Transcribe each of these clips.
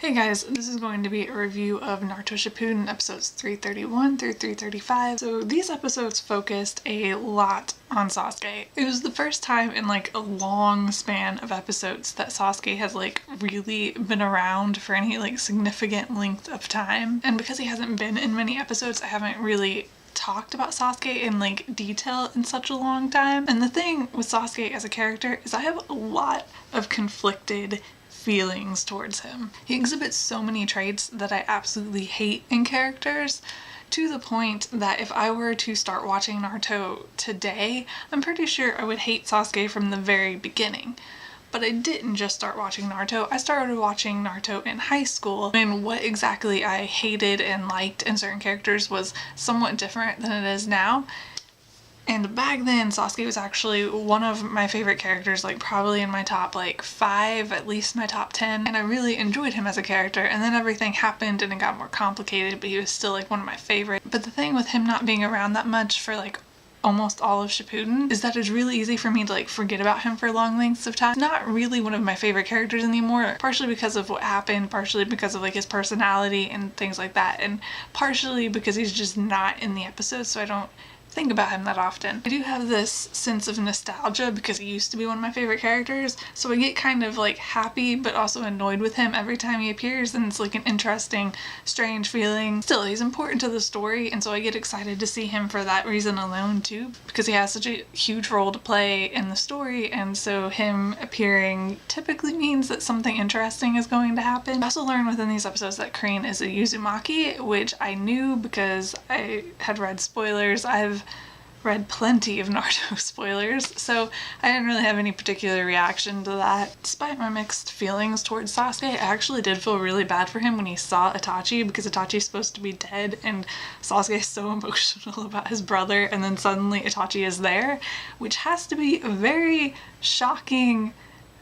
Hey guys, this is going to be a review of Naruto Shippuden episodes 331 through 335. So these episodes focused a lot on Sasuke. It was the first time in like a long span of episodes that Sasuke has like really been around for any like significant length of time. And because he hasn't been in many episodes, I haven't really talked about Sasuke in like detail in such a long time. And the thing with Sasuke as a character is I have a lot of conflicted feelings towards him. He exhibits so many traits that I absolutely hate in characters, to the point that if I were to start watching Naruto today, I'm pretty sure I would hate Sasuke from the very beginning. But I didn't just start watching Naruto, I started watching Naruto in high school, and what exactly I hated and liked in certain characters was somewhat different than it is now. And back then, Sasuke was actually one of my favorite characters, like probably in my top like 5, at least my top 10. And I really enjoyed him as a character, and then everything happened and it got more complicated, but he was still like one of my favorites. But the thing with him not being around that much for like almost all of Shippuden is that it's really easy for me to like forget about him for long lengths of time. Not really one of my favorite characters anymore, partially because of what happened, partially because of like his personality and things like that, and partially because he's just not in the episode, so I don't think about him that often. I do have this sense of nostalgia because he used to be one of my favorite characters, so I get kind of like happy but also annoyed with him every time he appears, and it's like an interesting, strange feeling. Still, he's important to the story, and so I get excited to see him for that reason alone too, because he has such a huge role to play in the story, and so him appearing typically means that something interesting is going to happen. I also learned within these episodes that Crane is a Uzumaki, which I knew because I had read spoilers. I've read plenty of Naruto spoilers, so I didn't really have any particular reaction to that. Despite my mixed feelings towards Sasuke, I actually did feel really bad for him when he saw Itachi, because Itachi's supposed to be dead and Sasuke is so emotional about his brother, and then suddenly Itachi is there, which has to be a very shocking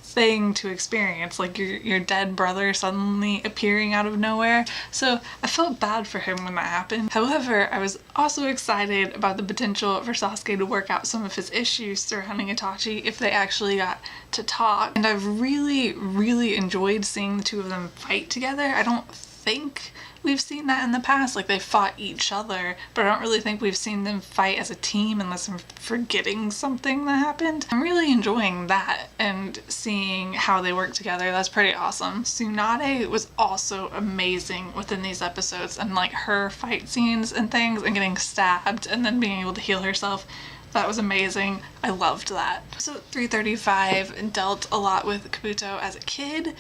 thing to experience, like your dead brother suddenly appearing out of nowhere. So I felt bad for him when that happened. However, I was also excited about the potential for Sasuke to work out some of his issues surrounding Itachi if they actually got to talk. And I've really enjoyed seeing the two of them fight together. I don't think we've seen that in the past, like they fought each other, but I don't really think we've seen them fight as a team unless I'm forgetting something that happened. I'm really enjoying that and seeing how they work together. That's pretty awesome. Tsunade was also amazing within these episodes, and like her fight scenes and things, and getting stabbed and then being able to heal herself. That was amazing. I loved that. So 335 dealt a lot with Kabuto as a kid.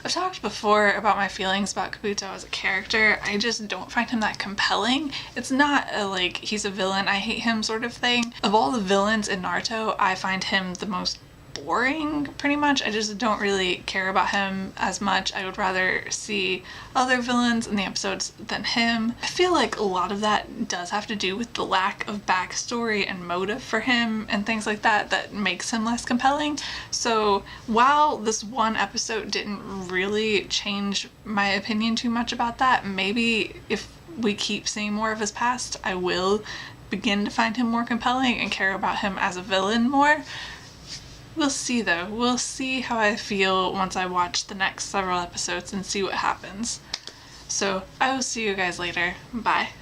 I've talked before about my feelings about Kabuto as a character. I just don't find him that compelling. It's not a like he's a villain, I hate him sort of thing. Of all the villains in Naruto, I find him the most boring, pretty much. I just don't really care about him as much. I would rather see other villains in the episodes than him. I feel like a lot of that does have to do with the lack of backstory and motive for him and things like that that makes him less compelling. So while this one episode didn't really change my opinion too much about that, maybe if we keep seeing more of his past, I will begin to find him more compelling and care about him as a villain more. We'll see though. We'll see how I feel once I watch the next several episodes and see what happens. So I will see you guys later. Bye.